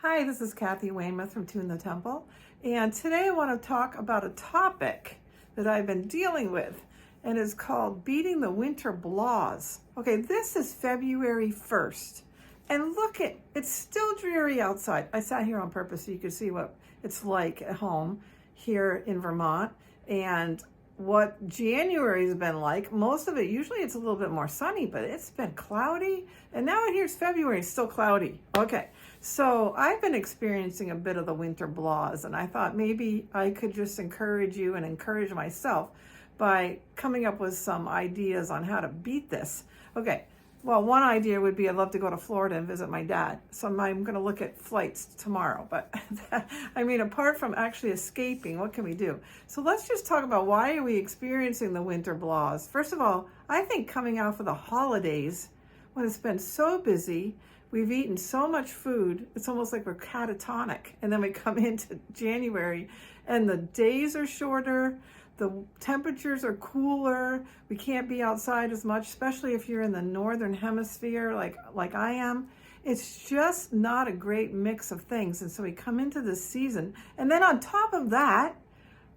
Hi, this is Kathy Weymouth from Tune the Temple, and today I want to talk about a topic that I've been dealing with, and it's called beating the winter blahs. Okay, this is February 1st, and look, it's still dreary outside. I sat here on purpose so you could see what it's like at home here in Vermont, and what January's been like. Most of it, usually it's a little bit more sunny, but it's been cloudy, and now here's February, it's still cloudy. Okay, so I've been experiencing a bit of the winter blahs, and I thought maybe I could just encourage you and encourage myself by coming up with some ideas on how to beat this. Okay, well, one idea would be I'd love to go to Florida and visit my dad. So I'm going to look at flights tomorrow. But I mean, apart from actually escaping, what can we do? So let's just talk about why are we experiencing the winter blahs. First of all, I think coming out for the holidays, when it's been so busy, we've eaten so much food, it's almost like we're catatonic. And then we come into January and the days are shorter, the temperatures are cooler, we can't be outside as much, especially if you're in the northern hemisphere like I am. It's just not a great mix of things. And so we come into this season. And then on top of that,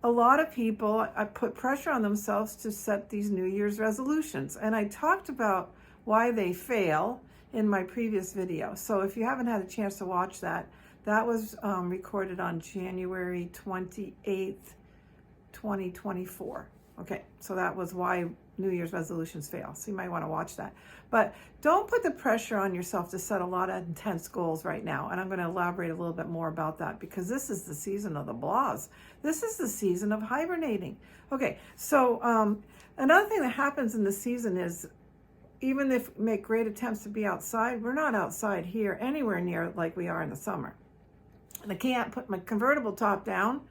a lot of people put pressure on themselves to set these New Year's resolutions. And I talked about why they fail in my previous video. So if you haven't had a chance to watch that, that was recorded on January 28th, 2024. Okay, so that was why New Year's resolutions fail. So you might want to watch that. But don't put the pressure on yourself to set a lot of intense goals right now. And I'm going to elaborate a little bit more about that because this is the season of the blahs. This is the season of hibernating. Okay, so another thing that happens in the season is even if we make great attempts to be outside, we're not outside here anywhere near like we are in the summer. And I can't put my convertible top down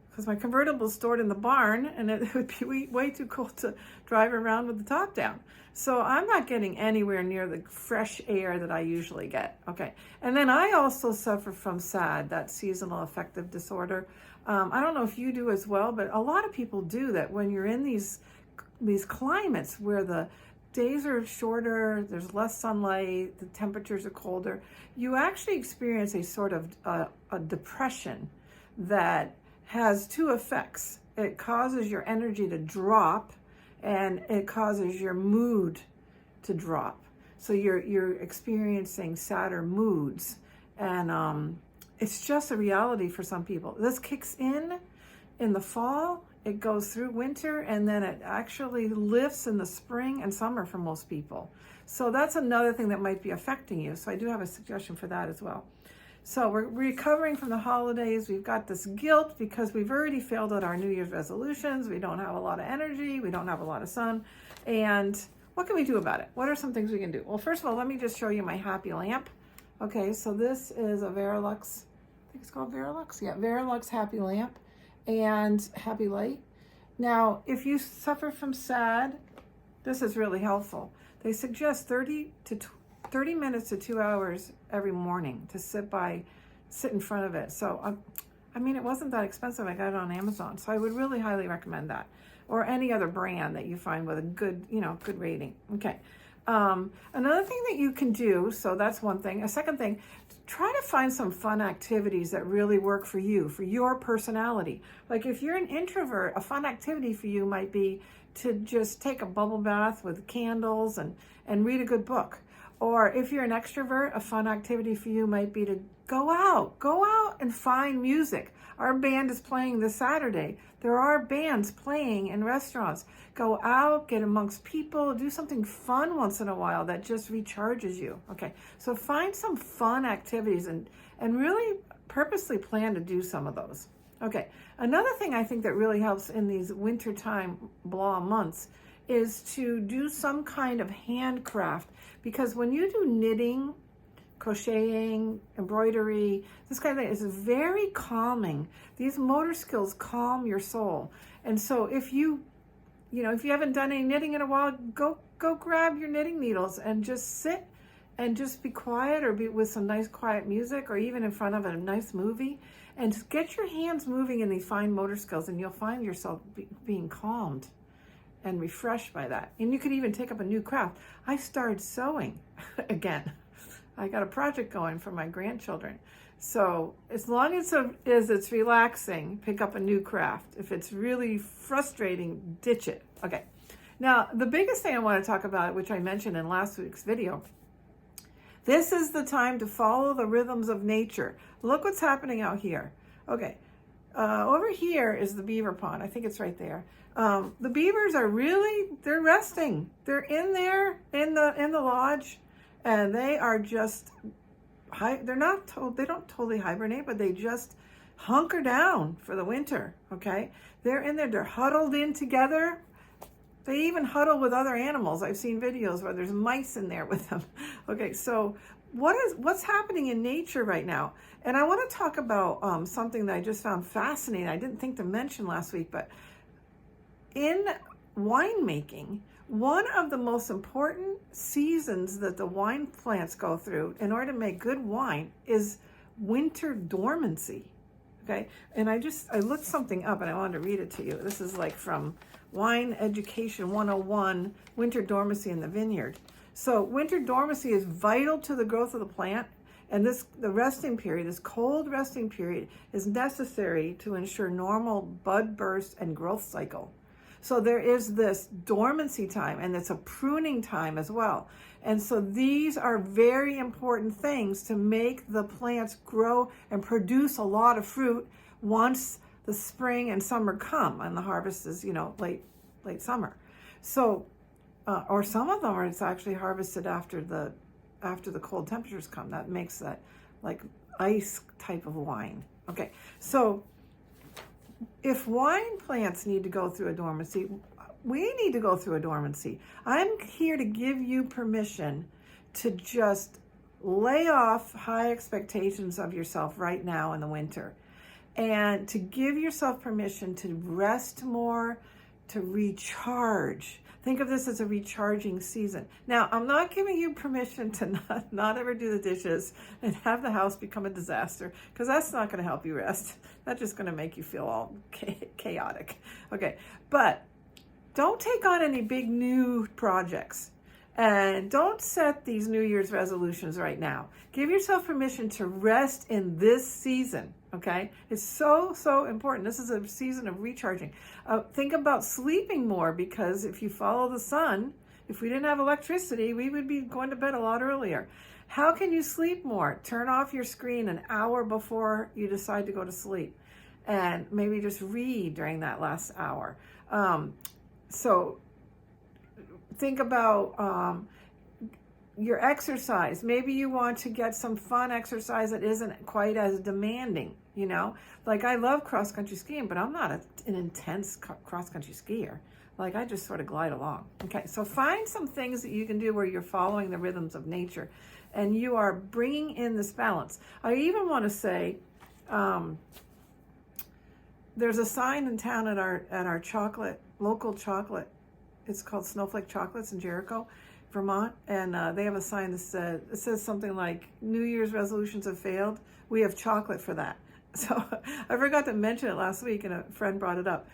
because my convertible is stored in the barn and it would be way too cold to drive around with the top down. So I'm not getting anywhere near the fresh air that I usually get. Okay. And then I also suffer from SAD, that seasonal affective disorder. I don't know if you do as well, but a lot of people do that when you're in these climates where the days are shorter, there's less sunlight, the temperatures are colder, you actually experience a sort of a depression that has two effects. It causes your energy to drop and it causes your mood to drop. So you're experiencing sadder moods, and it's just a reality for some people. This kicks in the fall, it goes through winter, and then it actually lifts in the spring and summer for most people. So that's another thing that might be affecting you. So I do have a suggestion for that as well. So we're recovering from the holidays. We've got this guilt because we've already failed at our New Year's resolutions. We don't have a lot of energy. We don't have a lot of sun. And what can we do about it? What are some things we can do? Well, first of all, let me just show you my happy lamp. Okay, so this is a Verilux, I think it's called Verilux. Yeah, Verilux happy lamp and happy light. Now, if you suffer from SAD, this is really helpful. They suggest 30 minutes to 2 hours every morning to sit in front of it. So, I mean, it wasn't that expensive. I got it on Amazon. So I would really highly recommend that, or any other brand that you find with a good, good rating. Okay. Another thing that you can do, so that's one thing. A second thing, try to find some fun activities that really work for you, for your personality. Like if you're an introvert, a fun activity for you might be to just take a bubble bath with candles and read a good book. Or if you're an extrovert, a fun activity for you might be to go out and find music. Our band is playing this Saturday. There are bands playing in restaurants. Go out, get amongst people, do something fun once in a while that just recharges you. Okay, so find some fun activities and really purposely plan to do some of those. Okay, another thing I think that really helps in these wintertime blah months is to do some kind of handcraft, because when you do knitting, crocheting, embroidery, this kind of thing is very calming. These motor skills calm your soul. And so if you haven't done any knitting in a while, go grab your knitting needles and just sit and just be quiet, or be with some nice quiet music, or even in front of a nice movie, and just get your hands moving in these fine motor skills, and you'll find yourself being calmed and refreshed by that. And you could even take up a new craft. I started sewing again. I got a project going for my grandchildren. So as long as it's relaxing, pick up a new craft. If it's really frustrating, ditch it. Okay. Now, the biggest thing I want to talk about, which I mentioned in last week's video, this is the time to follow the rhythms of nature. Look what's happening out here. Okay. Over here is the beaver pond. I think it's right there. The beavers are they're resting. They're in there in the lodge, and they are just, they don't totally hibernate, but they just hunker down for the winter. Okay. They're in there. They're huddled in together. They even huddle with other animals. I've seen videos where there's mice in there with them. Okay, so what's happening in nature right now? And I want to talk about something that I just found fascinating. I didn't think to mention last week, but in winemaking, one of the most important seasons that the wine plants go through in order to make good wine is winter dormancy. Okay, and I looked something up and I wanted to read it to you. This is like from Wine Education 101, Winter Dormancy in the Vineyard. So winter dormancy is vital to the growth of the plant, and the resting period, this cold resting period, is necessary to ensure normal bud burst and growth cycle. So there is this dormancy time, and it's a pruning time as well. And so these are very important things to make the plants grow and produce a lot of fruit once the spring and summer come, and the harvest is, late summer. So, or some of them it's actually harvested after the cold temperatures come. That makes that like ice type of wine. Okay, so if wine plants need to go through a dormancy, we need to go through a dormancy. I'm here to give you permission to just lay off high expectations of yourself right now in the winter, and to give yourself permission to rest more, to recharge. Think of this as a recharging season. Now, I'm not giving you permission to not ever do the dishes and have the house become a disaster, because that's not going to help you rest. That's just going to make you feel all chaotic. Okay, but don't take on any big new projects. And don't set these New Year's resolutions right now. Give yourself permission to rest in this season, okay? It's so, so important. This is a season of recharging. Think about sleeping more, because if you follow the sun, if we didn't have electricity, we would be going to bed a lot earlier. How can you sleep more? Turn off your screen an hour before you decide to go to sleep, and maybe just read during that last hour. So think about your exercise. Maybe you want to get some fun exercise that isn't quite as demanding, Like, I love cross-country skiing, but I'm not an intense cross-country skier. Like, I just sort of glide along. Okay, so find some things that you can do where you're following the rhythms of nature and you are bringing in this balance. I even want to say, there's a sign in town at our local chocolate. It's called Snowflake Chocolates in Jericho, Vermont, and they have a sign that says something like, New Year's resolutions have failed. We have chocolate for that. So I forgot to mention it last week, and a friend brought it up.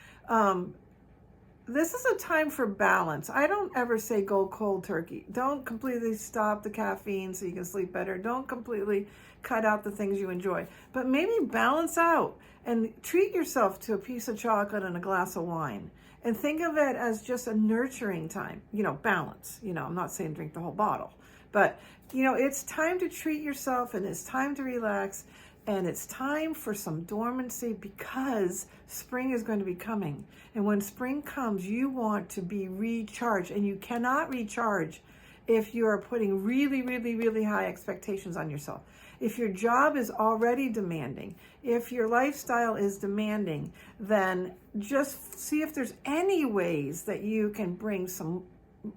This is a time for balance. I don't ever say go cold turkey. Don't completely stop the caffeine so you can sleep better. Don't completely cut out the things you enjoy, but maybe balance out and treat yourself to a piece of chocolate and a glass of wine. And think of it as just a nurturing time, balance. I'm not saying drink the whole bottle, but, it's time to treat yourself, and it's time to relax, and it's time for some dormancy, because spring is going to be coming. And when spring comes, you want to be recharged, and you cannot recharge if you are putting really, really, really high expectations on yourself. If your job is already demanding, if your lifestyle is demanding, then just see if there's any ways that you can bring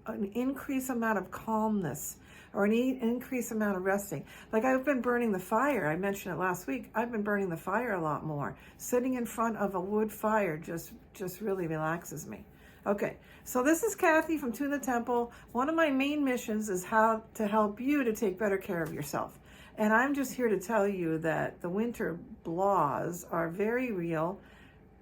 an increased amount of calmness or an increased amount of resting. Like, I've been burning the fire. I mentioned it last week. I've been burning the fire a lot more. Sitting in front of a wood fire just really relaxes me. Okay, so this is Kathy from Tuna Temple. One of my main missions is how to help you to take better care of yourself. And I'm just here to tell you that the winter blahs are very real.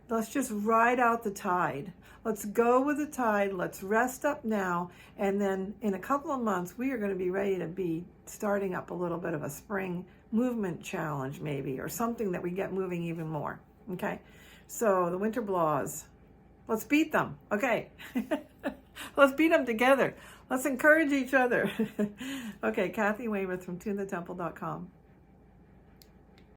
Let's just ride out the tide. Let's go with the tide. Let's rest up now. And then in a couple of months, we are going to be ready to be starting up a little bit of a spring movement challenge maybe, or something that we get moving even more. Okay. So the winter blahs, let's beat them. Okay. Let's beat them together. Let's encourage each other. Okay. Kathy Weymouth from tunethetemple.com.